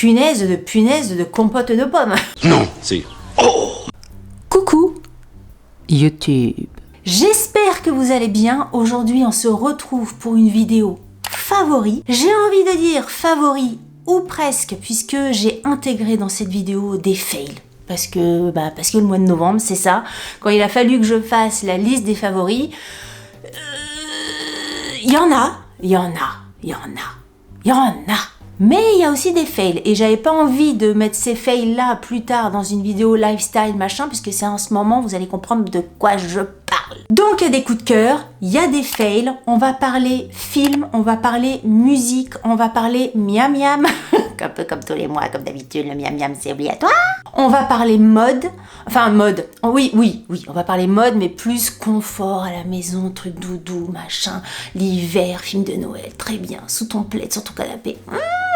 punaise de compote de pommes. Non, c'est... Coucou, YouTube. j'espère que vous allez bien. Aujourd'hui, on se retrouve pour une vidéo favori. J'ai envie de dire favori ou presque, puisque j'ai intégré dans cette vidéo des fails. Parce que le mois de novembre, c'est ça. Quand il a fallu que je fasse la liste des favoris, il y en a. Mais il y a aussi des fails. Et j'avais pas envie de mettre ces fails là plus tard dans une vidéo lifestyle machin, puisque c'est en ce moment, vous allez comprendre de quoi je parle. Donc il y a des coups de cœur, il y a des fails, on va parler film, on va parler musique, on va parler miam miam, un peu comme tous les mois, comme d'habitude, le miam miam c'est obligatoire. On va parler mode, oui, on va parler mode, mais plus confort à la maison, truc doudou, machin, l'hiver, film de Noël, très bien, sous ton plaid, sur ton canapé,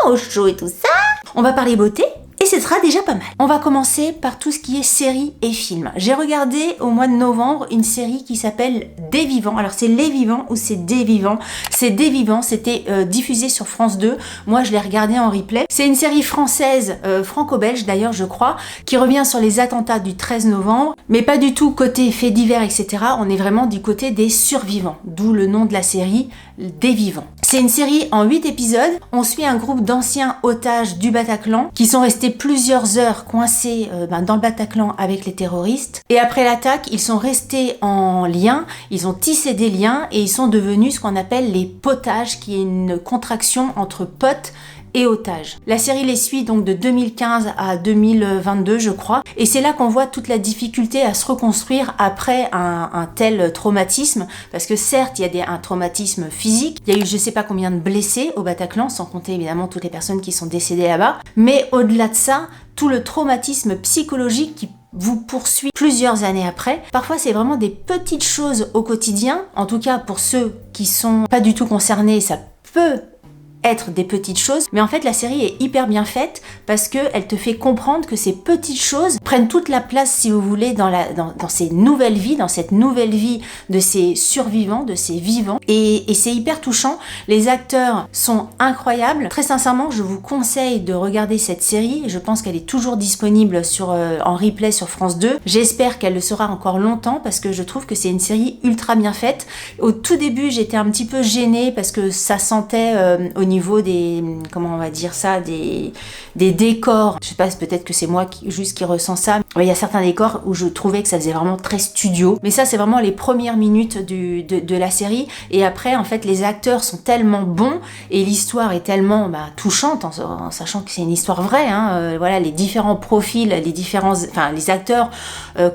au chaud et tout ça. On va parler beauté. Et ce sera déjà pas mal. On va commencer par tout ce qui est séries et films. J'ai regardé au mois de novembre une série qui s'appelle Des Vivants. Alors c'est Les Vivants ou c'est Des Vivants? C'est Des Vivants, c'était diffusé sur France 2. Moi je l'ai regardé en replay. C'est une série française, franco-belge d'ailleurs je crois, qui revient sur les attentats du 13 novembre. Mais pas du tout côté faits divers, etc. On est vraiment du côté des survivants. D'où le nom de la série, Des Vivants. C'est une série en 8 épisodes. On suit un groupe d'anciens otages du Bataclan qui sont restés plusieurs heures coincés dans le Bataclan avec les terroristes. Et après l'attaque, ils sont restés en lien, ils ont tissé des liens et ils sont devenus ce qu'on appelle les potages, qui est une contraction entre potes et otages. La série les suit donc de 2015 à 2022 je crois, et c'est là qu'on voit toute la difficulté à se reconstruire après un tel traumatisme, parce que certes il y a un traumatisme physique, il y a eu je sais pas combien de blessés au Bataclan, sans compter évidemment toutes les personnes qui sont décédées là-bas, mais au-delà de ça, tout le traumatisme psychologique qui vous poursuit plusieurs années après. Parfois, c'est vraiment des petites choses au quotidien, en tout cas pour ceux qui sont pas du tout concernés, ça peut être des petites choses, mais en fait la série est hyper bien faite parce que elle te fait comprendre que ces petites choses prennent toute la place, si vous voulez, dans ces nouvelles vies, dans cette nouvelle vie de ces survivants, de ces vivants, et c'est hyper touchant. Les acteurs sont incroyables. Très sincèrement, je vous conseille de regarder cette série. Je pense qu'elle est toujours disponible en replay sur France 2. J'espère qu'elle le sera encore longtemps parce que je trouve que c'est une série ultra bien faite. Au tout début, j'étais un petit peu gênée parce que ça sentait au niveau des, comment on va dire ça, des décors. Je sais pas, peut-être que c'est moi qui ressens ça. Il y a certains décors où je trouvais que ça faisait vraiment très studio. Mais ça, c'est vraiment les premières minutes de la série. Et après, en fait, les acteurs sont tellement bons et l'histoire est tellement touchante, en sachant que c'est une histoire vraie. Voilà, les différents profils, les acteurs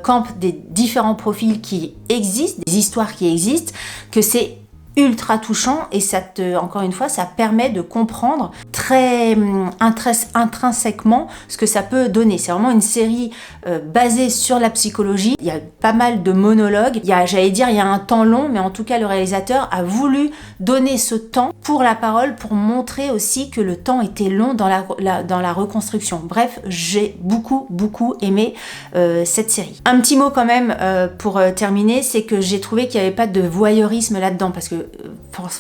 campent des différents profils qui existent, des histoires qui existent, que c'est ultra touchant, et encore une fois, ça permet de comprendre très intrinsèquement ce que ça peut donner. C'est vraiment une série basée sur la psychologie. Il y a pas mal de monologues. Il y a un temps long, mais en tout cas, le réalisateur a voulu donner ce temps pour la parole, pour montrer aussi que le temps était long dans la reconstruction. Bref, j'ai beaucoup aimé cette série. Un petit mot quand même pour terminer, c'est que j'ai trouvé qu'il n'y avait pas de voyeurisme là-dedans, parce que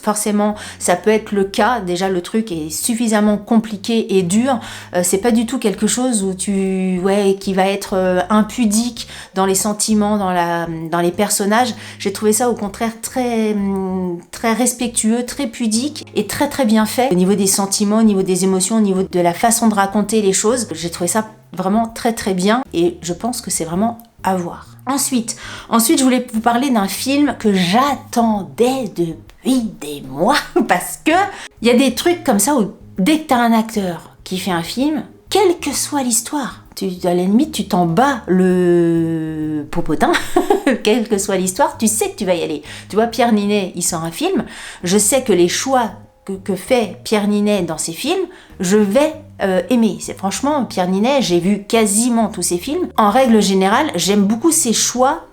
forcément ça peut être le cas. Déjà le truc est suffisamment compliqué et dur, c'est pas du tout quelque chose où qui va être impudique dans les sentiments, dans les personnages. J'ai trouvé ça au contraire très respectueux, très pudique et très bien fait au niveau des sentiments, au niveau des émotions, au niveau de la façon de raconter les choses. J'ai trouvé ça vraiment très bien, et je pense que c'est vraiment à voir. Ensuite, je voulais vous parler d'un film que j'attendais depuis des mois, parce que il y a des trucs comme ça où dès que t'as un acteur qui fait un film, quelle que soit l'histoire, à la limite tu t'en bats le popotin, quelle que soit l'histoire, tu sais que tu vas y aller. Tu vois, Pierre Ninet, il sort un film, je sais que les choix que fait Pierre Ninet dans ses films, je vais aimer. C'est franchement, Pierre Ninet, j'ai vu quasiment tous ses films. En règle générale, j'aime beaucoup ses choix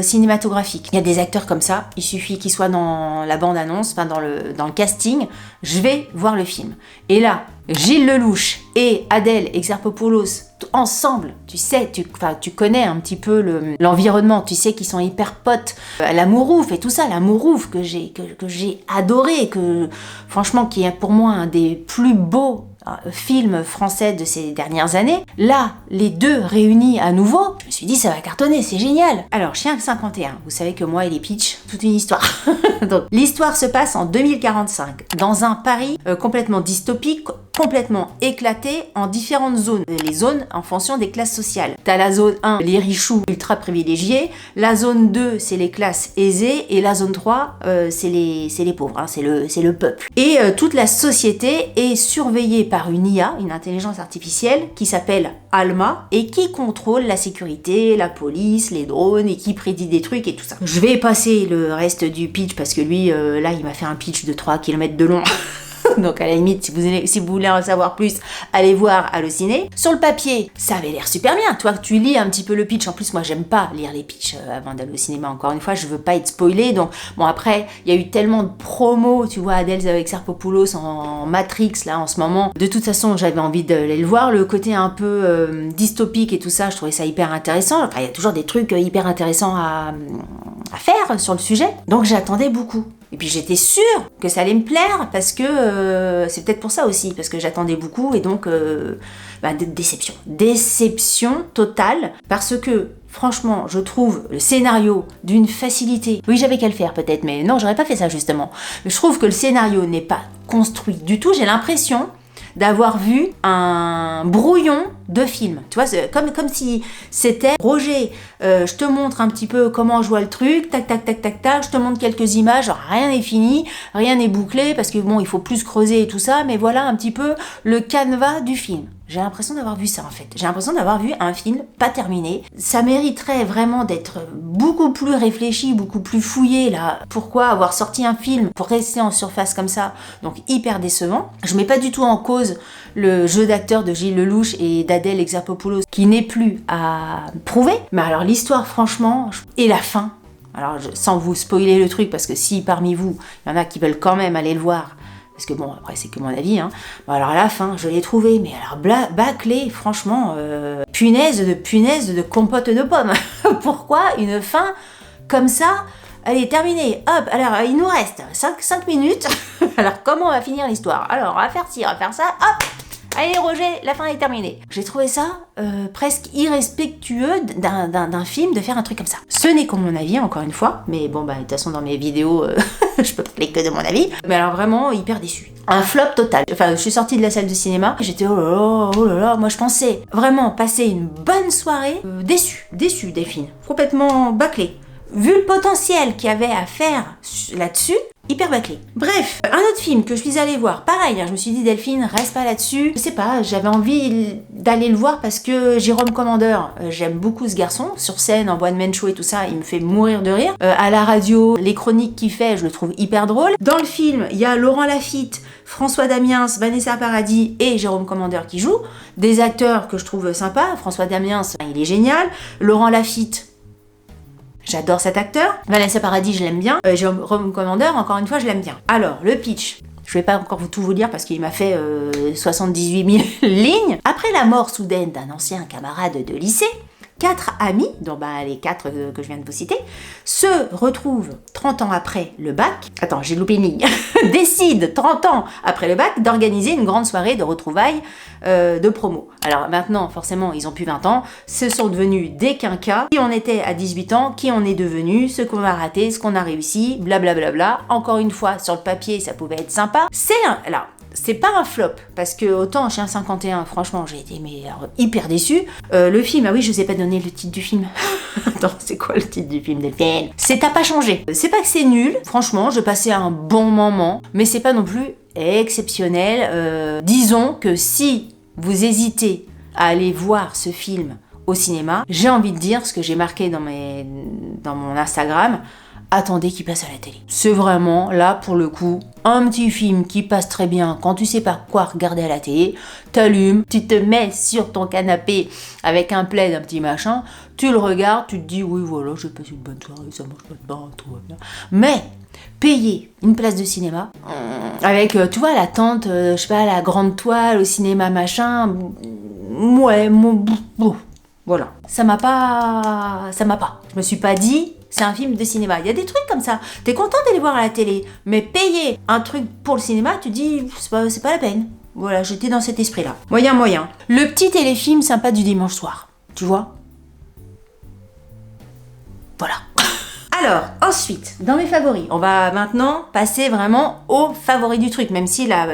cinématographiques. Il y a des acteurs comme ça, il suffit qu'ils soient dans la bande-annonce, dans le casting, je vais voir le film. Et là, Gilles Lelouch et Adèle Exarchopoulos ensemble, tu sais, tu connais un petit peu l'environnement, tu sais qu'ils sont hyper potes, la Mourouf et tout ça, la Mourouf que j'ai adoré, franchement qui est pour moi un des plus beaux films français de ces dernières années. Là, les deux réunis à nouveau, je me suis dit ça va cartonner, c'est génial. Alors, Chien 51, vous savez que moi et les pitchs, toute une histoire. Donc, l'histoire se passe en 2045, dans un Paris complètement dystopique, complètement éclaté en différentes zones. Les zones en fonction des classes sociales. T'as la zone 1, les richoux ultra privilégiés. La zone 2, c'est les classes aisées. Et la zone 3, c'est les pauvres, hein, c'est le peuple. Et toute la société est surveillée par une IA, une intelligence artificielle, qui s'appelle Alma, et qui contrôle la sécurité, la police, les drones, et qui prédit des trucs et tout ça. Je vais passer le reste du pitch, parce que lui, là, il m'a fait un pitch de 3 km de long. Donc à la limite, si vous voulez en savoir plus, allez voir Allociné. Sur le papier, ça avait l'air super bien. Toi, tu lis un petit peu le pitch. En plus, moi, j'aime pas lire les pitchs avant d'aller au cinéma. Encore une fois, je veux pas être spoilée. Donc, bon, après, il y a eu tellement de promos. Tu vois, Adèle avec Exarchopoulos en Matrix, là, en ce moment. De toute façon, j'avais envie d'aller le voir. Le côté un peu dystopique et tout ça, je trouvais ça hyper intéressant. Enfin, il y a toujours des trucs hyper intéressants à faire sur le sujet. Donc, j'attendais beaucoup. Et puis j'étais sûre que ça allait me plaire parce que c'est peut-être pour ça aussi, parce que j'attendais beaucoup et donc déception. Déception totale parce que franchement, je trouve le scénario d'une facilité. Oui, j'avais qu'à le faire peut-être, mais non, j'aurais pas fait ça justement. Mais je trouve que le scénario n'est pas construit du tout. J'ai l'impression d'avoir vu un brouillon de film. Tu vois, c'est comme si c'était Roger, je te montre un petit peu comment je vois le truc, tac, tac, tac, tac, tac, je te montre quelques images, genre, rien n'est fini, rien n'est bouclé, parce que bon, il faut plus creuser et tout ça, mais voilà un petit peu le canevas du film. J'ai l'impression d'avoir vu ça en fait. J'ai l'impression d'avoir vu un film pas terminé. Ça mériterait vraiment d'être beaucoup plus réfléchi, beaucoup plus fouillé là. Pourquoi avoir sorti un film pour rester en surface comme ça? Donc hyper décevant. Je mets pas du tout en cause le jeu d'acteur de Gilles Lelouch et d'Adèle Exarchopoulos qui n'est plus à prouver. Mais alors l'histoire franchement, et la fin. Alors sans vous spoiler le truc parce que si parmi vous, il y en a qui veulent quand même aller le voir, parce que bon, après c'est que mon avis, hein. Bon, alors à la fin, je l'ai trouvé, mais alors bâclé, franchement, punaise de compote de pommes. Pourquoi une fin comme ça? Allez, terminé. Hop, alors il nous reste 5 minutes. Alors comment on va finir l'histoire? Alors on va faire ci, on va faire ça, hop. Allez Roger, la fin est terminée. J'ai trouvé ça presque irrespectueux d'un film de faire un truc comme ça. Ce n'est que mon avis, encore une fois, mais bon, de toute façon dans mes vidéos, je peux parler que de mon avis. Mais alors vraiment hyper déçu. Un flop total. Enfin, je suis sortie de la salle de cinéma, j'étais oh là là, moi je pensais vraiment passer une bonne soirée, déçue des films, complètement bâclé. Vu le potentiel qu'il y avait à faire là-dessus, hyper bâclé. Bref, un autre film que je suis allée voir, pareil, hein, je me suis dit Delphine, reste pas là-dessus. Je sais pas, j'avais envie d'aller le voir parce que Jérôme Commandeur, j'aime beaucoup ce garçon, sur scène, en one-man show et tout ça, il me fait mourir de rire. À la radio, les chroniques qu'il fait, je le trouve hyper drôle. Dans le film, il y a Laurent Lafitte, François Damiens, Vanessa Paradis et Jérôme Commandeur qui jouent. Des acteurs que je trouve sympas. François Damiens, il est génial. Laurent Lafitte, j'adore cet acteur. Vanessa Paradis, je l'aime bien. Jérôme Commandeur, encore une fois, je l'aime bien. Alors, le pitch. Je vais pas encore tout vous lire parce qu'il m'a fait 78 000 lignes. Après la mort soudaine d'un ancien camarade de lycée, 4 amis, dont les 4 que je viens de vous citer, se retrouvent 30 ans après le bac. Attends, j'ai loupé une ligne. Décident 30 ans après le bac d'organiser une grande soirée de retrouvailles de promo. Alors maintenant, forcément, ils ont plus 20 ans, ce sont devenus des quinquas. Qui on était à 18 ans, qui on est devenu, ce qu'on a raté, ce qu'on a réussi, blablabla. Bla bla bla. Encore une fois, sur le papier, ça pouvait être sympa. C'est pas un flop, parce que autant Chien 51, franchement, j'ai été hyper déçue. Le film, ah oui, je sais pas donner le titre du film. Attends, c'est quoi le titre du film Delphine? C'est T'as pas changé. C'est pas que c'est nul, franchement, je passais un bon moment, mais c'est pas non plus exceptionnel. Disons que si vous hésitez à aller voir ce film au cinéma, j'ai envie de dire ce que j'ai marqué dans mon Instagram. Attendez qu'il passe à la télé. C'est vraiment, là, pour le coup, un petit film qui passe très bien quand tu sais pas quoi regarder à la télé. T'allumes, tu te mets sur ton canapé avec un plaid, un petit machin, tu le regardes, tu te dis, oui, voilà, je passe une bonne soirée, ça mange pas de pain, tout va bien. Mais, payer une place de cinéma, avec, tu vois, la tente, je sais pas, la grande toile, au cinéma, machin, ouais, voilà. Ça m'a pas. Je me suis pas dit, c'est un film de cinéma. Il y a des trucs comme ça. T'es content d'aller voir à la télé, mais payer un truc pour le cinéma, tu dis, c'est pas la peine. Voilà, j'étais dans cet esprit-là. Moyen. Le petit téléfilm sympa du dimanche soir, tu vois. Voilà. Alors, ensuite, dans mes favoris, on va maintenant passer vraiment aux favoris du truc, même si la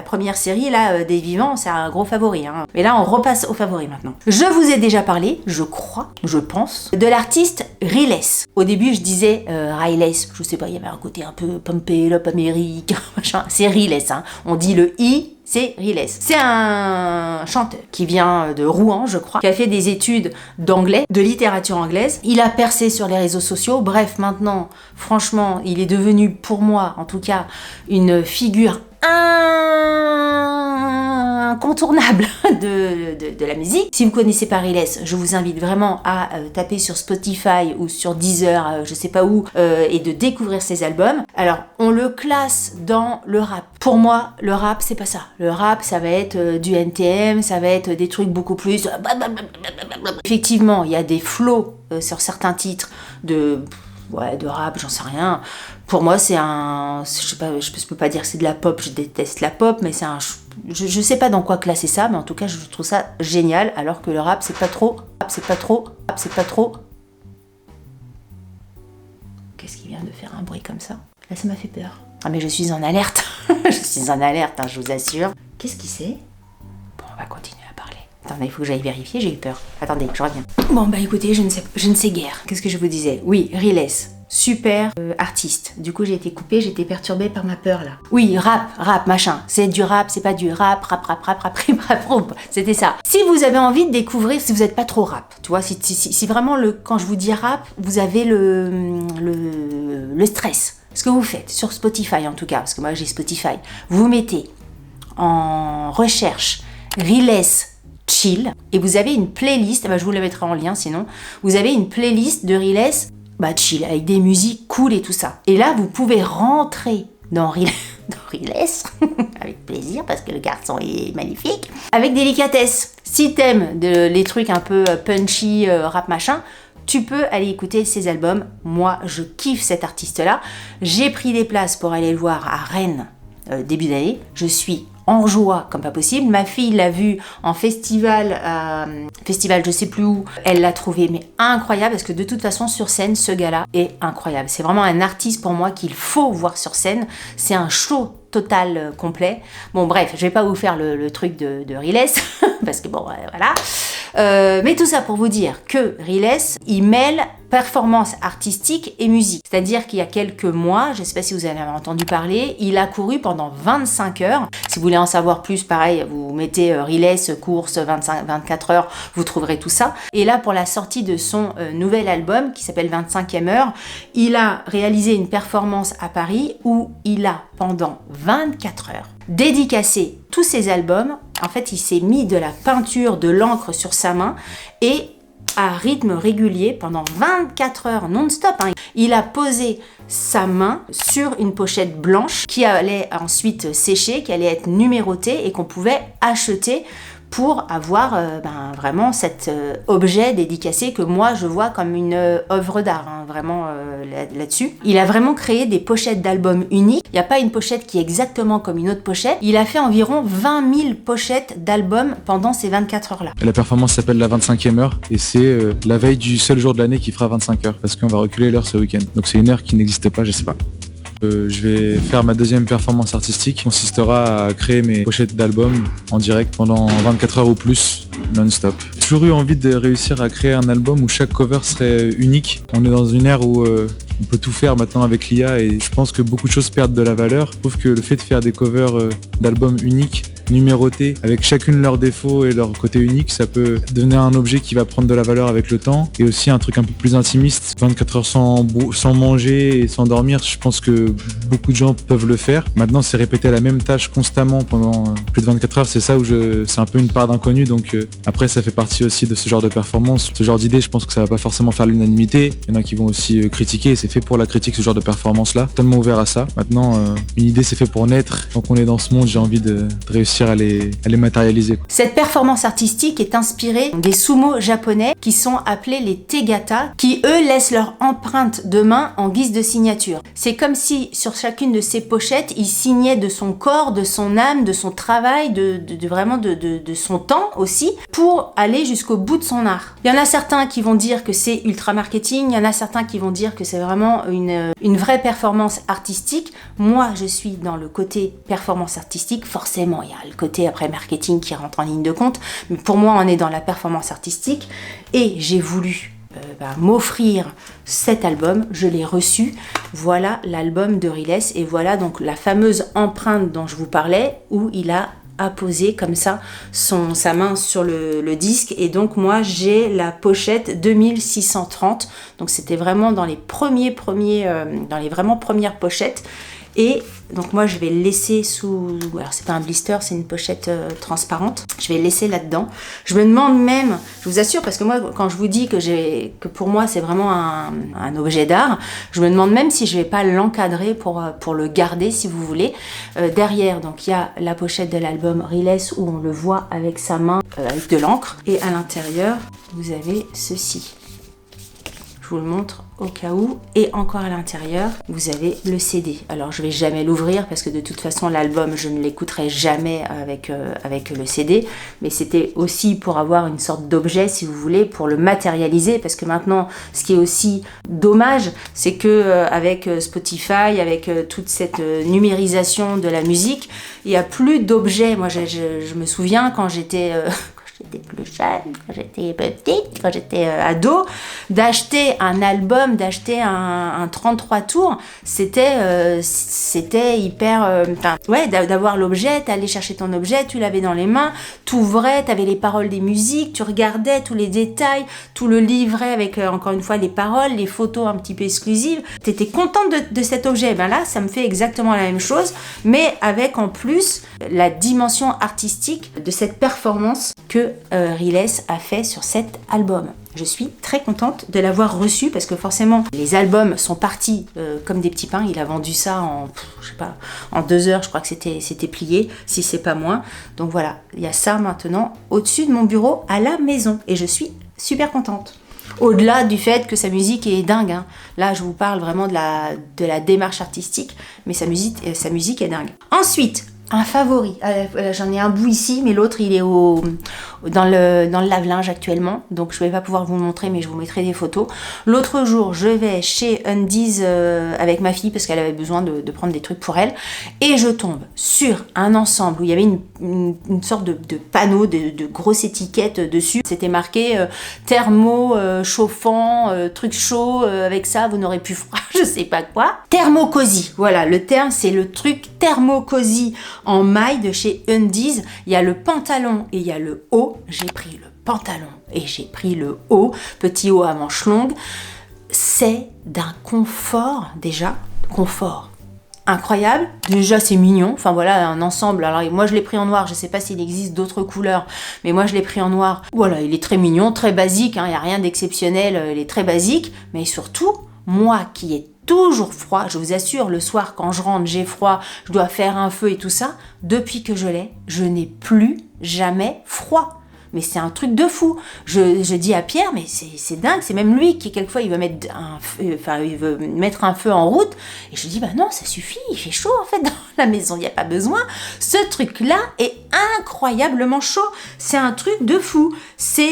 première série, là, des vivants, c'est un gros favori. Hein. Mais là, on repasse aux favoris maintenant. Je vous ai déjà parlé, je crois, je pense, de l'artiste Riles. Au début, je disais Riles, je sais pas, il y avait un côté un peu Pump Up Amérique, machin. C'est Riles, hein. On dit le I, c'est Riles. C'est un chanteur qui vient de Rouen, je crois, qui a fait des études d'anglais, de littérature anglaise. Il a percé sur les réseaux sociaux. Bref, maintenant, franchement, il est devenu, pour moi, en tout cas, une figure incontournable de la musique. Si vous connaissez pas Riles, je vous invite vraiment à taper sur Spotify ou sur Deezer, je sais pas où, et de découvrir ses albums. Alors, on le classe dans le rap. Pour moi, le rap, c'est pas ça. Le rap, ça va être du NTM, ça va être des trucs beaucoup plus... Effectivement, il y a des flows sur certains titres de rap, j'en sais rien. Pour moi, c'est un... Je sais pas, je peux pas dire que c'est de la pop, je déteste la pop, mais c'est un... Je sais pas dans quoi classer ça, mais en tout cas, je trouve ça génial, alors que le rap, c'est pas trop... Qu'est-ce qui vient de faire un bruit comme ça? Là, ça m'a fait peur. Ah, mais je suis en alerte. Je suis en alerte, hein, je vous assure. Qu'est-ce qui c'est? Bon, on va continuer à parler. Attendez, il faut que j'aille vérifier, j'ai eu peur. Attendez, je reviens. Bon, bah écoutez, je ne sais guère. Qu'est-ce que je vous disais? Oui, Riles. Super artiste. Du coup, j'ai été coupée, j'étais perturbée par ma peur, là. Oui, rap, machin. C'est du rap, c'est pas du rap. C'était ça. Si vous avez envie de découvrir, si vous n'êtes pas trop rap, tu vois, si vraiment, quand je vous dis rap, vous avez le stress. Ce que vous faites, sur Spotify en tout cas, parce que moi j'ai Spotify, vous mettez en recherche Riles Chill, et vous avez une playlist, je vous la mettrai en lien sinon, vous avez une playlist de Riles chill, avec des musiques cool et tout ça. Et là, vous pouvez rentrer dans Riles, avec plaisir, parce que le garçon est magnifique, avec délicatesse. Si t'aimes les trucs un peu punchy, rap machin, tu peux aller écouter ses albums. Moi, je kiffe cet artiste-là. J'ai pris des places pour aller le voir à Rennes début d'année. Je suis en joie comme pas possible. Ma fille l'a vu en festival je sais plus où. Elle l'a trouvé mais incroyable parce que de toute façon sur scène, ce gars-là est incroyable. C'est vraiment un artiste pour moi qu'il faut voir sur scène. C'est un show total complet. Bon bref, je vais pas vous faire le truc de Riles parce que bon voilà. Mais tout ça pour vous dire que Riles, il mêle performance artistique et musique. C'est-à-dire qu'il y a quelques mois, je ne sais pas si vous en avez entendu parler, il a couru pendant 25 heures. Si vous voulez en savoir plus, pareil, vous mettez Riles, course 24 heures, vous trouverez tout ça. Et là, pour la sortie de son nouvel album, qui s'appelle 25e heure, il a réalisé une performance à Paris où il a, pendant 24 heures, dédicacé tous ses albums. En fait, il s'est mis de la peinture, de l'encre sur sa main et à rythme régulier pendant 24 heures non-stop. Il a posé sa main sur une pochette blanche qui allait ensuite sécher, qui allait être numérotée et qu'on pouvait acheter pour avoir vraiment cet objet dédicacé que moi je vois comme une œuvre d'art, vraiment là-dessus. Il a vraiment créé des pochettes d'albums uniques. Il n'y a pas une pochette qui est exactement comme une autre pochette. Il a fait environ 20 000 pochettes d'albums pendant ces 24 heures-là. La performance s'appelle la 25e heure et c'est la veille du seul jour de l'année qui fera 25 heures parce qu'on va reculer l'heure ce week-end. Donc c'est une heure qui n'existe pas, je sais pas. Je vais faire ma deuxième performance artistique qui consistera à créer mes pochettes d'albums en direct pendant 24 heures ou plus, non-stop. J'ai toujours eu envie de réussir à créer un album où chaque cover serait unique. On est dans une ère où on peut tout faire maintenant avec l'IA et je pense que beaucoup de choses perdent de la valeur. Je trouve que le fait de faire des covers d'albums uniques, numérotés, avec chacune leurs défauts et leur côté unique, ça peut devenir un objet qui va prendre de la valeur avec le temps et aussi un truc un peu plus intimiste. 24 heures sans manger et sans dormir, je pense que beaucoup de gens peuvent le faire. Maintenant, c'est répéter la même tâche constamment pendant plus de 24 heures, c'est ça où c'est un peu une part d'inconnu. Donc après, ça fait partie aussi de ce genre de performance. Ce genre d'idée, je pense que ça va pas forcément faire l'unanimité. Il y en a qui vont aussi critiquer, c'est fait pour la critique, ce genre de performance-là. Tellement ouvert à ça. Maintenant, une idée, c'est fait pour naître. Donc on est dans ce monde, j'ai envie de réussir réussir à les matérialiser. Cette performance artistique est inspirée des sumo japonais qui sont appelés les Tegata, qui eux laissent leur empreinte de main en guise de signature. C'est comme si sur chacune de ces pochettes, il signait de son corps, de son âme, de son travail, vraiment de son temps aussi, pour aller jusqu'au bout de son art. Il y en a certains qui vont dire que c'est ultra marketing, il y en a certains qui vont dire que c'est vraiment une vraie performance artistique. Moi, je suis dans le côté performance artistique. Forcément, il y a le côté après marketing qui rentre en ligne de compte, mais pour moi, on est dans la performance artistique et j'ai voulu m'offrir cet album, je l'ai reçu, voilà l'album de Riles et voilà donc la fameuse empreinte dont je vous parlais où il a apposé comme ça sa main sur le disque et donc moi j'ai la pochette 2630, donc c'était vraiment dans les dans les vraiment premières pochettes. Et donc moi je vais le laisser alors c'est pas un blister, c'est une pochette transparente, je vais le laisser là-dedans. Je me demande même, je vous assure, parce que moi quand je vous dis que pour moi c'est vraiment un objet d'art, je me demande même si je vais pas l'encadrer pour le garder si vous voulez. Derrière donc il y a la pochette de l'album Riles où on le voit avec sa main avec de l'encre et à l'intérieur vous avez ceci. Je vous le montre au cas où. Et encore à l'intérieur, vous avez le CD. Alors, je vais jamais l'ouvrir parce que de toute façon, l'album, je ne l'écouterai jamais avec le CD. Mais c'était aussi pour avoir une sorte d'objet, si vous voulez, pour le matérialiser. Parce que maintenant, ce qui est aussi dommage, c'est que avec Spotify, avec toute cette numérisation de la musique, il n'y a plus d'objets. Moi, je me souviens quand j'étais plus jeune, quand j'étais petite, quand j'étais ado, d'acheter un album, d'acheter un 33 tours, c'était hyper... d'avoir l'objet, t'allais chercher ton objet, tu l'avais dans les mains, t'ouvrais, t'avais les paroles des musiques, tu regardais tous les détails, tout le livret avec, encore une fois, les paroles, les photos un petit peu exclusives. T'étais contente de cet objet. Ben là, ça me fait exactement la même chose, mais avec en plus la dimension artistique de cette performance que Riles a fait sur cet album. Je suis très contente de l'avoir reçu parce que forcément les albums sont partis comme des petits pains. Il a vendu ça en 2 heures, je crois que c'était plié, si c'est pas moins. Donc voilà, il y a ça maintenant au-dessus de mon bureau à la maison et je suis super contente. Au-delà du fait que sa musique est dingue, hein. Là je vous parle vraiment de la démarche artistique, mais sa musique est dingue. Ensuite, un favori, j'en ai un bout ici, mais l'autre il est dans le lave-linge actuellement, donc je vais pas pouvoir vous le montrer, mais je vous mettrai des photos. L'autre jour, je vais chez Undies avec ma fille parce qu'elle avait besoin de prendre des trucs pour elle, et je tombe sur un ensemble où il y avait une sorte de panneau, de grosses étiquettes dessus. C'était marqué thermo, chauffant, truc chaud, avec ça vous n'aurez plus froid, je sais pas quoi. Thermo-cosy, voilà, le terme c'est le truc thermo-cosy en maille de chez Undies. Il y a le pantalon et il y a le haut. J'ai pris le pantalon et j'ai pris le haut, petit haut à manches longues. C'est d'un confort incroyable. Déjà c'est mignon, enfin voilà un ensemble. Alors moi je l'ai pris en noir, je sais pas s'il existe d'autres couleurs, mais moi je l'ai pris en noir. Voilà, il est très mignon, très basique, hein, il n'y a rien d'exceptionnel, il est très basique, mais surtout, moi qui ai toujours froid, je vous assure, le soir quand je rentre, j'ai froid, je dois faire un feu et tout ça, depuis que je l'ai, je n'ai plus jamais froid. Mais c'est un truc de fou. Je dis à Pierre, mais c'est dingue, c'est même lui qui quelquefois il veut mettre un feu en route. Et je dis, bah non, ça suffit, il fait chaud en fait dans la maison, il n'y a pas besoin. Ce truc-là est incroyablement chaud. C'est un truc de fou.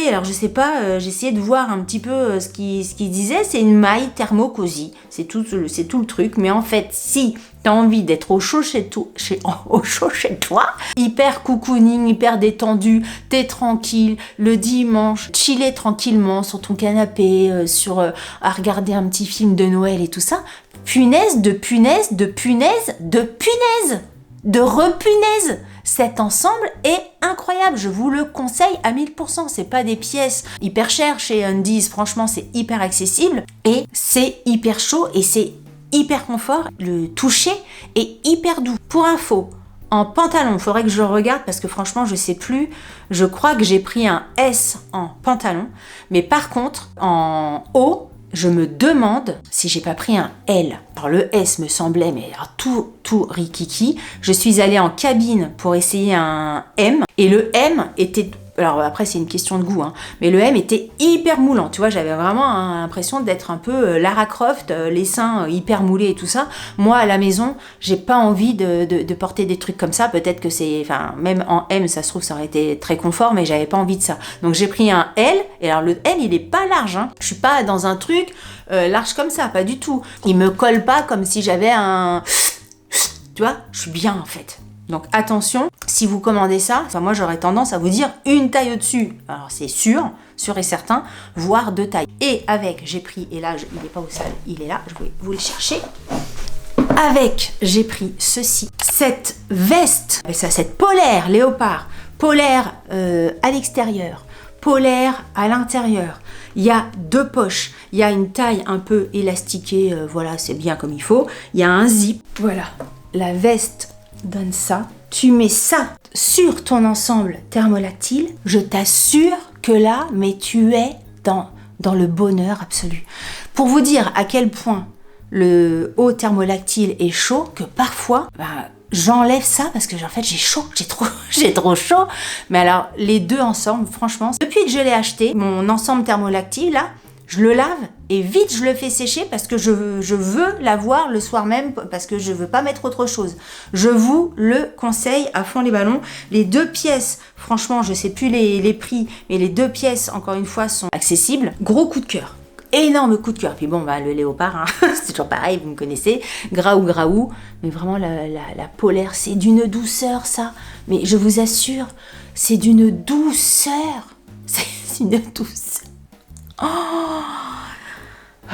Alors je sais pas, j'ai essayé de voir un petit peu ce qu'il disait, c'est une maille thermo-cosy. C'est tout le truc. Mais en fait, si t'as envie d'être au chaud chez toi, hyper cocooning, hyper détendu, t'es tranquille, le dimanche, chiller tranquillement sur ton canapé, à regarder un petit film de Noël et tout ça, punaise, de repunaise. Cet ensemble est incroyable, je vous le conseille à 1000%. C'est pas des pièces hyper chères chez Undies, franchement c'est hyper accessible et c'est hyper chaud et c'est hyper confort, le toucher est hyper doux. Pour info, en pantalon, il faudrait que je le regarde parce que franchement je sais plus, je crois que j'ai pris un S en pantalon, mais par contre en haut, je me demande si j'ai pas pris un L. Alors le S me semblait, mais alors tout rikiki. Je suis allée en cabine pour essayer un M, et le M était... Alors après c'est une question de goût, hein, mais le M était hyper moulant, tu vois, j'avais vraiment l'impression d'être un peu Lara Croft, les seins hyper moulés et tout ça. Moi à la maison, j'ai pas envie de porter des trucs comme ça, peut-être que c'est, enfin même en M ça se trouve ça aurait été très confort, mais j'avais pas envie de ça. Donc j'ai pris un L, et alors le L il est pas large, hein. Je suis pas dans un truc large comme ça, pas du tout. Il me colle pas comme si j'avais un... Tu vois, je suis bien en fait. Donc attention, si vous commandez ça, enfin moi j'aurais tendance à vous dire une taille au-dessus. Alors c'est sûr et certain, voire 2 tailles. Et avec, j'ai pris, et là il n'est pas au sale, il est là, je vais vous le chercher. Avec, j'ai pris ceci, cette veste, cette polaire léopard, polaire à l'extérieur, polaire à l'intérieur. Il y a 2 poches, il y a une taille un peu élastiquée, voilà, c'est bien comme il faut. Il y a un zip, voilà, la veste donne ça, tu mets ça sur ton ensemble thermolactyle, je t'assure que là, mais tu es dans le bonheur absolu. Pour vous dire à quel point le haut thermolactyle est chaud, que parfois, j'enlève ça parce que en fait j'ai chaud, j'ai trop chaud. Mais alors les deux ensemble, franchement, depuis que je l'ai acheté, mon ensemble thermolactyle là, je le lave et vite je le fais sécher parce que je veux l'avoir le soir même, parce que je veux pas mettre autre chose. Je vous le conseille à fond les ballons. Les 2 pièces, franchement, je sais plus les prix, mais les 2 pièces, encore une fois, sont accessibles. Gros coup de cœur. Énorme coup de cœur. Puis bon, le léopard, hein, c'est toujours pareil, vous me connaissez. Graou. Mais vraiment, la polaire, c'est d'une douceur, ça. Mais je vous assure, c'est d'une douceur. C'est une douceur. Oh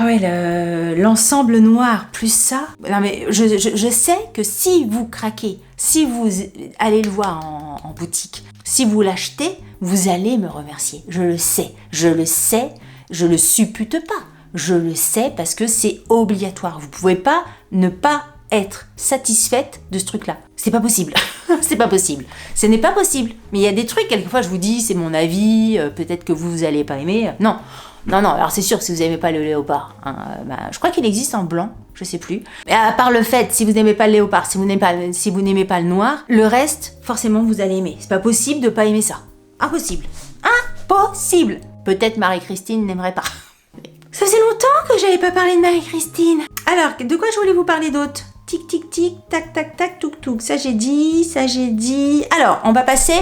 ouais, l'ensemble noir plus ça. Non mais je sais que si vous craquez, si vous allez le voir en boutique, si vous l'achetez, vous allez me remercier. Je le sais, je le suppute pas. Je le sais parce que c'est obligatoire. Vous pouvez pas ne pas être satisfaite de ce truc-là. C'est pas possible. C'est pas possible. Ce n'est pas possible. Mais il y a des trucs, quelquefois je vous dis, c'est mon avis, peut-être que vous allez pas aimer. Non, alors c'est sûr que si vous n'aimez pas le léopard, hein, je crois qu'il existe en blanc, je sais plus. Et à part le fait, si vous n'aimez pas le léopard, si vous n'aimez pas le noir, le reste, forcément vous allez aimer. C'est pas possible de pas aimer ça. Impossible. Impossible. Peut-être Marie-Christine n'aimerait pas. Ça faisait longtemps que j'avais pas parlé de Marie-Christine. Alors, de quoi je voulais vous parler d'autre ? Tic, tic, tic, tac, tac, tac, touk, touk. Ça j'ai dit. Alors, on va passer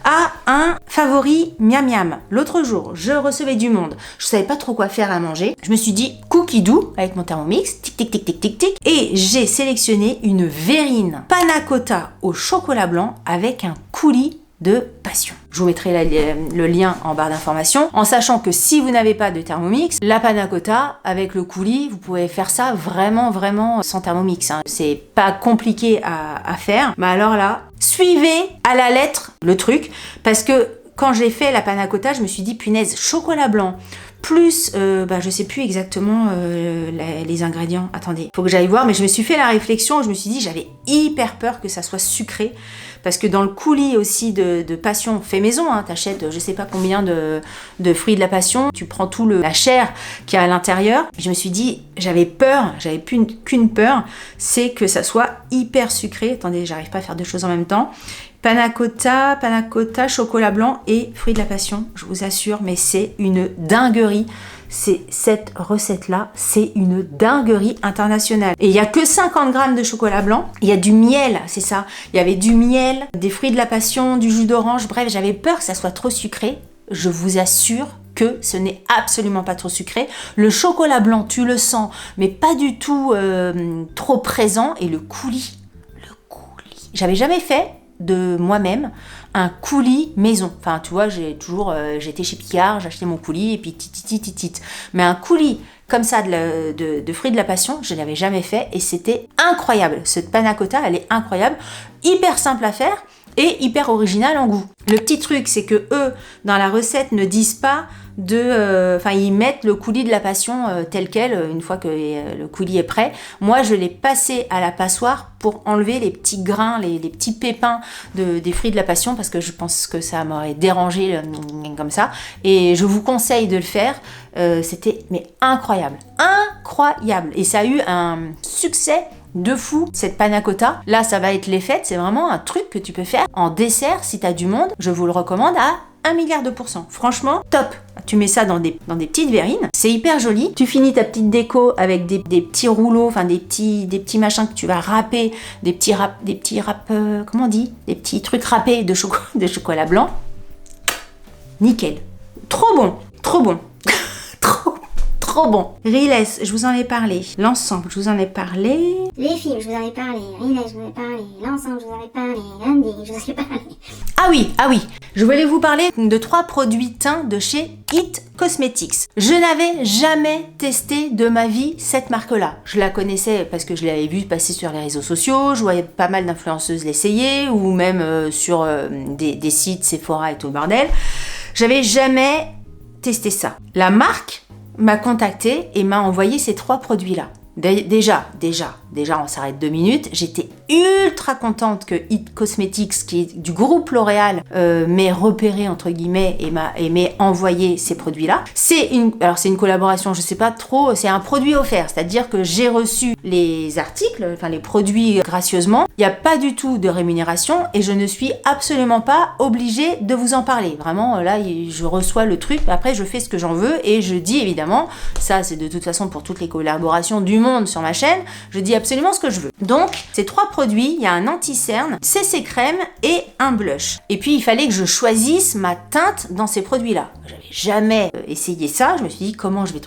à un favori miam miam. L'autre jour, je recevais du monde. Je savais pas trop quoi faire à manger. Je me suis dit cookie doux avec mon Thermomix. Tic, tic, tic, tic, tic, tic. Et j'ai sélectionné une verrine panna cotta au chocolat blanc avec un coulis de passion. Je vous mettrai le lien en barre d'informations, en sachant que si vous n'avez pas de Thermomix, la panna cotta avec le coulis, vous pouvez faire ça vraiment sans Thermomix, hein. C'est pas compliqué à faire, mais alors là, suivez à la lettre le truc, parce que quand j'ai fait la panna cotta, je me suis dit punaise, chocolat blanc plus, je sais plus exactement les ingrédients. Attendez, faut que j'aille voir, mais je me suis fait la réflexion, je me suis dit j'avais hyper peur que ça soit sucré, parce que dans le coulis aussi de passion fait maison, hein, t'achètes je sais pas combien de fruits de la passion, tu prends tout la chair qu'il y a à l'intérieur. Je me suis dit, j'avais plus qu'une peur, c'est que ça soit hyper sucré. Attendez, j'arrive pas à faire 2 choses en même temps. Panna cotta, chocolat blanc et fruits de la passion, je vous assure, mais c'est une dinguerie. Cette recette-là, c'est une dinguerie internationale. Et il n'y a que 50 grammes de chocolat blanc, il y a du miel, c'est ça. Il y avait du miel, des fruits de la passion, du jus d'orange, bref, j'avais peur que ça soit trop sucré. Je vous assure que ce n'est absolument pas trop sucré. Le chocolat blanc, tu le sens, mais pas du tout trop présent. Et le coulis. J'avais jamais fait de moi-même un coulis maison. Enfin, tu vois, j'étais chez Picard, j'achetais mon coulis et puis titit. Mais un coulis comme ça de fruits de la passion, je l'avais jamais fait et c'était incroyable. Cette panna cotta, elle est incroyable, hyper simple à faire et hyper originale en goût. Le petit truc, c'est que eux, dans la recette, ne disent pas ils mettent le coulis de la passion tel quel, une fois que le coulis est prêt. Moi, je l'ai passé à la passoire pour enlever les petits grains, les petits pépins des fruits de la passion, parce que je pense que ça m'aurait dérangé comme ça. Et je vous conseille de le faire. C'était mais incroyable. Incroyable. Et ça a eu un succès de fou, cette panna cotta. Là, ça va être les fêtes. C'est vraiment un truc que tu peux faire en dessert si tu as du monde. Je vous le recommande à 1 milliard de %. Franchement, top. Tu mets ça dans des petites verrines. C'est hyper joli. Tu finis ta petite déco avec des petits rouleaux, enfin des petits machins que tu vas râper, des petits comment on dit, des petits trucs râpés de chocolat blanc. Nickel. Trop bon. Trop bon. Trop bon. Riles, je vous en ai parlé. L'ensemble, je vous en ai parlé. Les films, je vous en ai parlé. Riles, je vous en ai parlé. L'ensemble, je vous en ai parlé. Lundi, je vous en ai parlé. Ah oui. Je voulais vous parler de 3 produits teints de chez It Cosmetics. Je n'avais jamais testé de ma vie cette marque-là. Je la connaissais parce que je l'avais vue passer sur les réseaux sociaux. Je voyais pas mal d'influenceuses l'essayer ou même sur des sites Sephora et tout le bordel. J'avais jamais testé ça. La marque m'a contacté et m'a envoyé ces 3 produits-là. Déjà, on s'arrête 2 minutes. J'étais ultra contente que It Cosmetics, qui est du groupe L'Oréal, m'ait repéré entre guillemets et m'ait envoyé ces produits-là. C'est une collaboration, je sais pas trop. C'est un produit offert, c'est-à-dire que j'ai reçu les articles, enfin les produits gracieusement. Il n'y a pas du tout de rémunération et je ne suis absolument pas obligée de vous en parler. Vraiment, là, je reçois le truc. Après, je fais ce que j'en veux et je dis évidemment, ça c'est de toute façon pour toutes les collaborations du monde sur ma chaîne, je dis absolument ce que je veux. Donc, ces 3 produits, il y a un anti-cerne, CC crème et un blush. Et puis, il fallait que je choisisse ma teinte dans ces produits-là. J'avais jamais essayé ça. Je me suis dit, comment je vais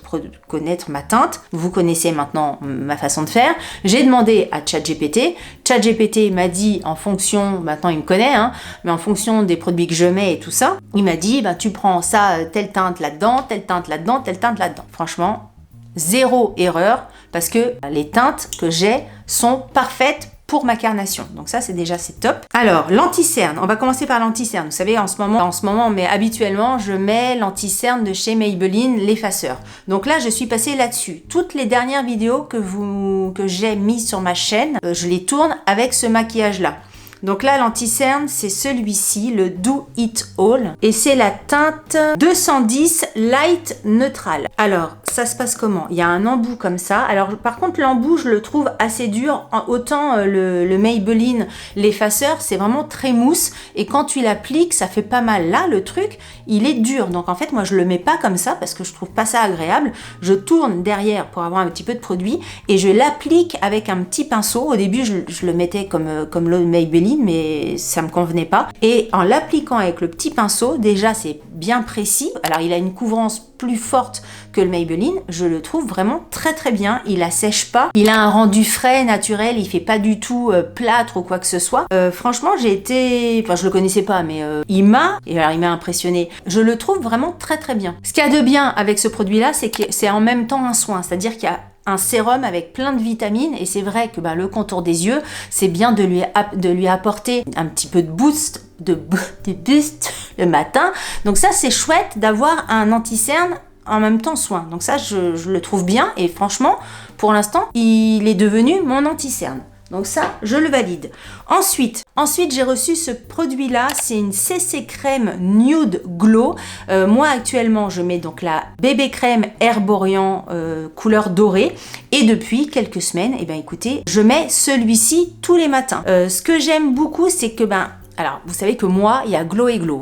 connaître ma teinte? Vous connaissez maintenant ma façon de faire. J'ai demandé à ChatGPT. ChatGPT m'a dit, en fonction, maintenant il me connaît, hein, mais en fonction des produits que je mets et tout ça, il m'a dit, tu prends ça, telle teinte là-dedans, telle teinte là-dedans, telle teinte là-dedans. Franchement, 0 erreur parce que les teintes que j'ai sont parfaites pour ma carnation. Donc ça, c'est top. Alors, l'anti-cerne. On va commencer par l'anti-cerne. Vous savez, en ce moment, mais habituellement, je mets l'anti-cerne de chez Maybelline, l'effaceur. Donc là, je suis passée là-dessus. Toutes les dernières vidéos que j'ai mises sur ma chaîne, je les tourne avec ce maquillage-là. Donc là, l'anti-cerne, c'est celui-ci, le Do It All. Et c'est la teinte 210 Light Neutral. Alors, ça se passe comment? Il y a un embout comme ça. Alors, par contre, l'embout, je le trouve assez dur. Autant le Maybelline, l'effaceur, c'est vraiment très mousse. Et quand tu l'appliques, ça fait pas mal. Là, le truc, il est dur. Donc, en fait, moi, je le mets pas comme ça parce que je trouve pas ça agréable. Je tourne derrière pour avoir un petit peu de produit et je l'applique avec un petit pinceau. Au début, je le mettais comme le Maybelline, mais ça me convenait pas. Et en l'appliquant avec le petit pinceau, déjà c'est bien précis. Alors il a une couvrance plus forte que le Maybelline, je le trouve vraiment très très bien. Il assèche pas, il a un rendu frais, naturel, il fait pas du tout plâtre ou quoi que ce soit. Franchement, je le connaissais pas, mais il m'a impressionné. Je le trouve vraiment très très bien. Ce qu'il y a de bien avec ce produit-là, c'est que c'est en même temps un soin, c'est-à-dire qu'il y a un sérum avec plein de vitamines et c'est vrai que le contour des yeux, c'est bien de lui apporter un petit peu de boost le matin. Donc ça, c'est chouette d'avoir un anti-cerne en même temps soin. Donc ça, je le trouve bien et franchement, pour l'instant, il est devenu mon anti-cerne. Donc ça, je le valide. Ensuite, j'ai reçu ce produit-là. C'est une CC crème Nude Glow. Moi, actuellement, je mets donc la bébé crème Herborian couleur dorée. Et depuis quelques semaines, écoutez, je mets celui-ci tous les matins. Ce que j'aime beaucoup, c'est que alors, vous savez que moi, il y a Glow et Glow.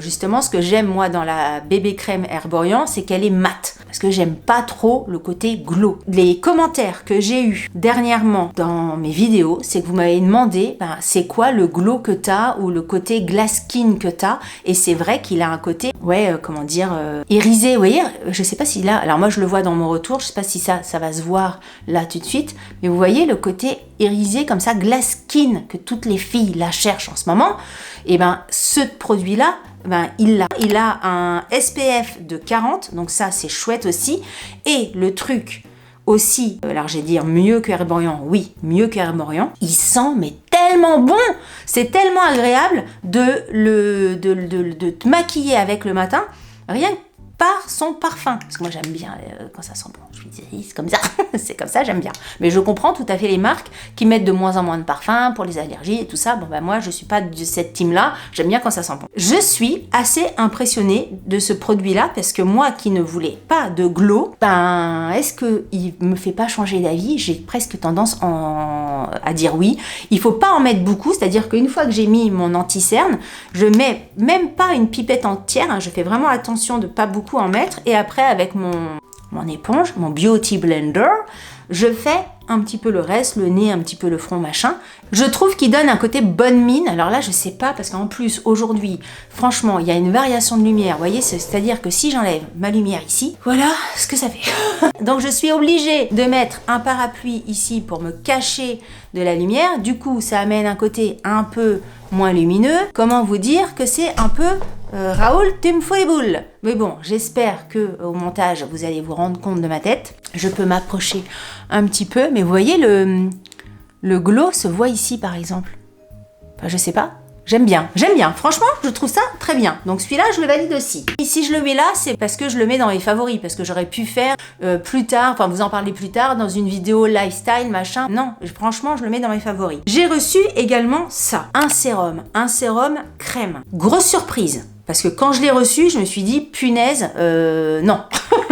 Justement, ce que j'aime, moi, dans la bébé crème Herborian, c'est qu'elle est mate. Parce que j'aime pas trop le côté glow. Les commentaires que j'ai eus dernièrement dans mes vidéos, c'est que vous m'avez demandé, c'est quoi le glow que t'as ou le côté glass skin que t'as. Et c'est vrai qu'il a un côté, irisé. Vous voyez, je sais pas si là, alors moi, je le vois dans mon retour, je sais pas si ça va se voir là tout de suite. Mais vous voyez le côté irisé comme ça, glass skin, que toutes les filles la cherchent en ce moment. Et ce produit-là, il a un SPF de 40, donc ça c'est chouette aussi. Et le truc aussi, alors j'ai dire mieux que Herborian, oui, mieux que Herborian, il sent mais tellement bon, c'est tellement agréable de te maquiller avec le matin, rien que par son parfum. Parce que moi j'aime bien quand ça sent bon. Je me dis, c'est comme ça, c'est comme ça, j'aime bien. Mais je comprends tout à fait les marques qui mettent de moins en moins de parfum pour les allergies et tout ça. Bon, moi je suis pas de cette team-là, j'aime bien quand ça sent bon. Je suis assez impressionnée de ce produit-là parce que moi qui ne voulais pas de glow, est-ce qu'il me fait pas changer d'avis? J'ai presque tendance à dire oui. Il faut pas en mettre beaucoup, c'est-à-dire qu'une fois que j'ai mis mon anti-cerne, je mets même pas une pipette entière, hein, je fais vraiment attention de pas beaucoup en mettre, et après avec mon éponge, mon Beauty Blender, je fais un petit peu le reste, le nez, un petit peu le front, machin. Je trouve qu'il donne un côté bonne mine. Alors là, je sais pas, parce qu'en plus, aujourd'hui, franchement, il y a une variation de lumière. Vous voyez, c'est-à-dire que si j'enlève ma lumière ici, voilà ce que ça fait. Donc je suis obligée de mettre un parapluie ici pour me cacher de la lumière. Du coup, ça amène un côté un peu moins lumineux. Comment vous dire que c'est un peu Raoul, tu me fous les boules. Mais bon, j'espère que au montage, vous allez vous rendre compte de ma tête. Je peux m'approcher un petit peu, mais vous voyez, le glow se voit ici, par exemple. Enfin, je sais pas. J'aime bien. Franchement, je trouve ça très bien. Donc celui-là, je le valide aussi. Et si je le mets là, c'est parce que je le mets dans les favoris, parce que j'aurais pu faire plus tard, enfin vous en parlez plus tard, dans une vidéo lifestyle, machin. Non, franchement, je le mets dans mes favoris. J'ai reçu également ça, un sérum crème. Grosse surprise. Parce que quand je l'ai reçu, je me suis dit, punaise, non,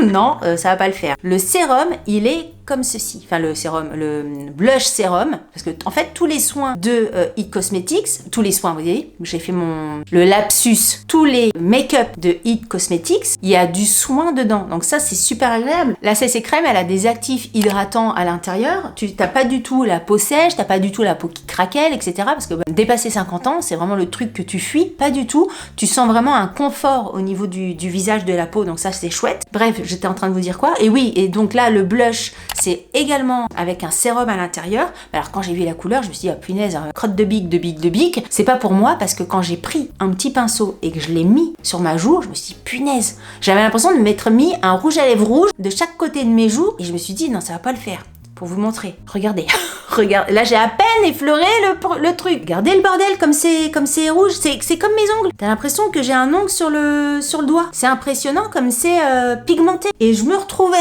non, ça va pas le faire. Le sérum, il est comme ceci. Enfin, le blush sérum, parce que en fait, tous les soins de It Cosmetics, tous les soins, vous voyez, j'ai fait le lapsus, tous les make-up de It Cosmetics, il y a du soin dedans. Donc ça, c'est super agréable. La CC crème, elle a des actifs hydratants à l'intérieur. Tu n'as pas du tout la peau sèche, t'as pas du tout la peau qui craquelle, etc. Parce que dépasser 50 ans, c'est vraiment le truc que tu fuis. Pas du tout. Tu sens vraiment un confort au niveau du visage, de la peau. Donc ça, c'est chouette. Bref, j'étais en train de vous dire quoi. Et oui, et donc là, le blush, c'est également avec un sérum à l'intérieur. Alors quand j'ai vu la couleur, je me suis dit, oh punaise, crotte de bique, c'est pas pour moi, parce que quand j'ai pris un petit pinceau et que je l'ai mis sur ma joue, je me suis dit, punaise, j'avais l'impression de m'être mis un rouge à lèvres rouge de chaque côté de mes joues, et je me suis dit, non, ça va pas le faire. Pour vous montrer, regardez, regarde, là j'ai à peine effleuré le truc. Regardez le bordel, comme c'est rouge, c'est comme mes ongles. T'as l'impression que j'ai un ongle sur le doigt. C'est impressionnant comme c'est pigmenté. Et je me retrouvais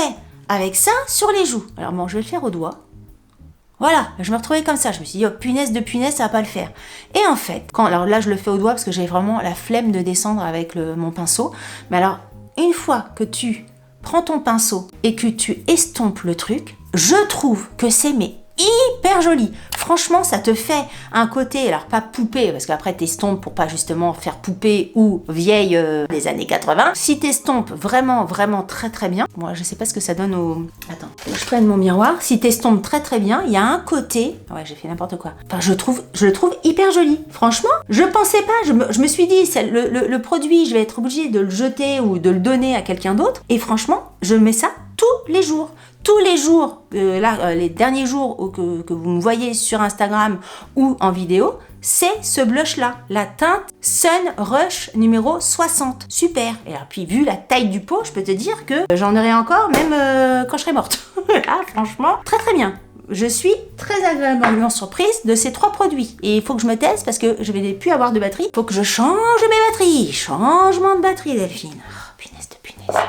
avec ça sur les joues. Alors bon, je vais le faire au doigt. Voilà, je me retrouvais comme ça. Je me suis dit, oh punaise de punaise, ça va pas le faire. Et en fait, alors là je le fais au doigt parce que j'ai vraiment la flemme de descendre avec mon pinceau. Mais alors, une fois que tu prends ton pinceau et que tu estompes le truc, je trouve que c'est hyper joli. Franchement, ça te fait un côté, alors pas poupée, parce qu'après t'estompes pour pas justement faire poupée ou vieille des années 80. Si t'estompes vraiment, vraiment très très bien, moi je sais pas ce que ça donne au... Attends, je prenne mon miroir. Si t'estompes très très bien, il y a un côté... Ouais, j'ai fait n'importe quoi. Enfin, je le trouve hyper joli. Franchement, je pensais pas, je me suis dit, le produit, je vais être obligée de le jeter ou de le donner à quelqu'un d'autre. Et franchement, je mets ça tous les jours. Tous les jours, les derniers jours que vous me voyez sur Instagram ou en vidéo, c'est ce blush-là, la teinte Sun Rush numéro 60. Super. Et alors, puis vu la taille du pot, je peux te dire que j'en aurai encore même quand je serai morte. Ah, franchement, très très bien. Je suis très agréablement surprise de ces 3 produits. Et il faut que je me teste parce que je vais plus avoir de batterie. Il faut que je change mes batteries. Changement de batterie, Delphine. Oh, punaise de punaise.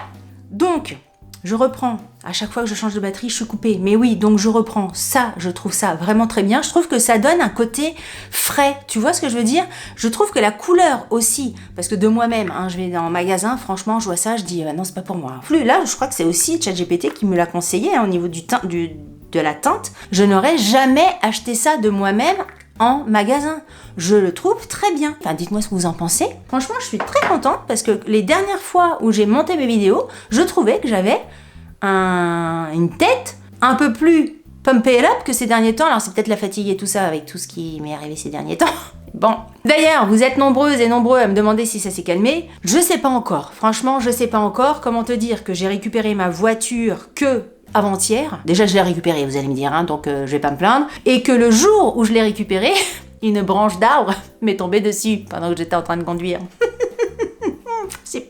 Donc... je reprends, à chaque fois que je change de batterie, je suis coupée. Mais oui, donc je reprends ça, je trouve ça vraiment très bien. Je trouve que ça donne un côté frais. Tu vois ce que je veux dire? Je trouve que la couleur aussi, parce que de moi-même, je vais dans un magasin, franchement, je vois ça, je dis non, c'est pas pour moi. Là, je crois que c'est aussi ChatGPT qui me l'a conseillé au niveau de la teinte. Je n'aurais jamais acheté ça de moi-même en magasin. Je le trouve très bien. Enfin, dites-moi ce que vous en pensez. Franchement, je suis très contente parce que les dernières fois où j'ai monté mes vidéos, je trouvais que j'avais une tête un peu plus pumped up que ces derniers temps. Alors, c'est peut-être la fatigue et tout ça avec tout ce qui m'est arrivé ces derniers temps. Bon. D'ailleurs, vous êtes nombreuses et nombreux à me demander si ça s'est calmé. Je sais pas encore. Franchement, je sais pas encore. Comment te dire que j'ai récupéré ma voiture que avant-hier. Déjà, je l'ai récupérée, vous allez me dire, donc je vais pas me plaindre. Et que le jour où je l'ai récupérée, une branche d'arbre m'est tombée dessus pendant que j'étais en train de conduire. Super!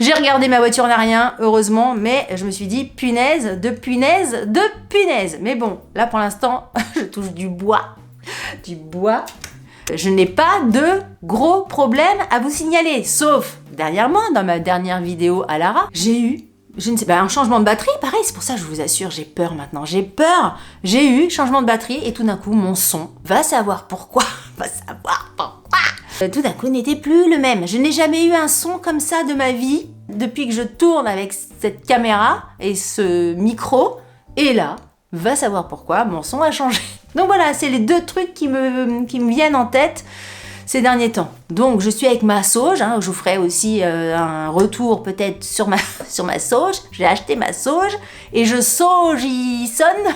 J'ai regardé ma voiture n'a rien, heureusement, mais je me suis dit punaise, de punaise, de punaise. Mais bon, là pour l'instant, je touche du bois. Du bois. Je n'ai pas de gros problèmes à vous signaler, sauf dernièrement, dans ma dernière vidéo à Lara, j'ai eu, je ne sais pas, un changement de batterie, pareil, c'est pour ça que je vous assure, j'ai peur maintenant, j'ai peur. J'ai eu changement de batterie et tout d'un coup, mon son, va savoir pourquoi, tout d'un coup n'était plus le même. Je n'ai jamais eu un son comme ça de ma vie, depuis que je tourne avec cette caméra et ce micro, et là, va savoir pourquoi, mon son a changé. Donc voilà, c'est les deux trucs qui me viennent en tête ces derniers temps. Donc je suis avec ma sauge, hein, je vous ferai aussi un retour peut-être sur ma sauge. J'ai acheté ma sauge et je saugisonne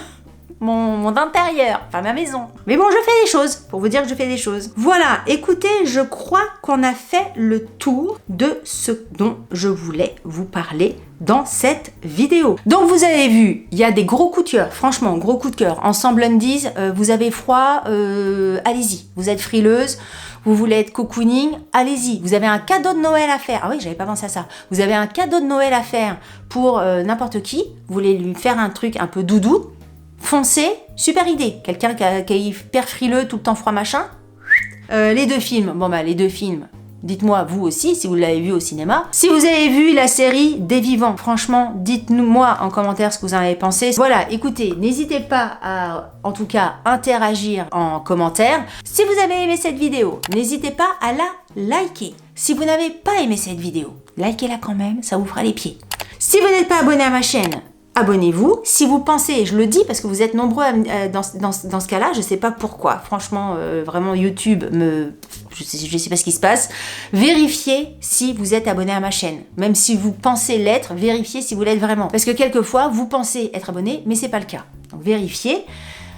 mon intérieur, enfin ma maison. Mais bon, je fais des choses, pour vous dire que je fais des choses. Voilà, écoutez, je crois qu'on a fait le tour de ce dont je voulais vous parler dans cette vidéo. Donc vous avez vu, il y a des gros coups de cœur, franchement, gros coups de cœur. Ensemble Undies, vous avez froid, allez-y. Vous êtes frileuse, vous voulez être cocooning, allez-y. Vous avez un cadeau de Noël à faire. Ah oui, j'avais pas pensé à ça. Vous avez un cadeau de Noël à faire pour n'importe qui. Vous voulez lui faire un truc un peu doudou. Foncez, super idée. Quelqu'un qui est hyper frileux, tout le temps froid machin. Les deux films, les deux films. Dites-moi vous aussi si vous l'avez vu au cinéma. Si vous avez vu la série Des Vivants, franchement, dites-moi en commentaire ce que vous en avez pensé. Voilà, écoutez, n'hésitez pas à, en tout cas, interagir en commentaire. Si vous avez aimé cette vidéo, n'hésitez pas à la liker. Si vous n'avez pas aimé cette vidéo, likez-la quand même, ça vous fera les pieds. Si vous n'êtes pas abonné à ma chaîne, abonnez-vous. Si vous pensez, et je le dis parce que vous êtes nombreux dans ce cas-là, je ne sais pas pourquoi. Franchement, vraiment YouTube je sais pas ce qui se passe. Vérifiez si vous êtes abonné à ma chaîne. Même si vous pensez l'être, vérifiez si vous l'êtes vraiment. Parce que quelquefois, vous pensez être abonné, mais c'est pas le cas. Donc vérifiez.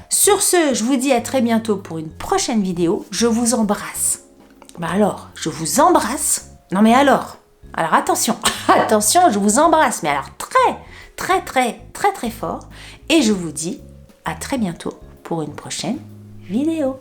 Sur ce, je vous dis à très bientôt pour une prochaine vidéo. Je vous embrasse. Alors, je vous embrasse. Non mais alors attention, attention, je vous embrasse. Mais alors très fort. Et je vous dis à très bientôt pour une prochaine vidéo.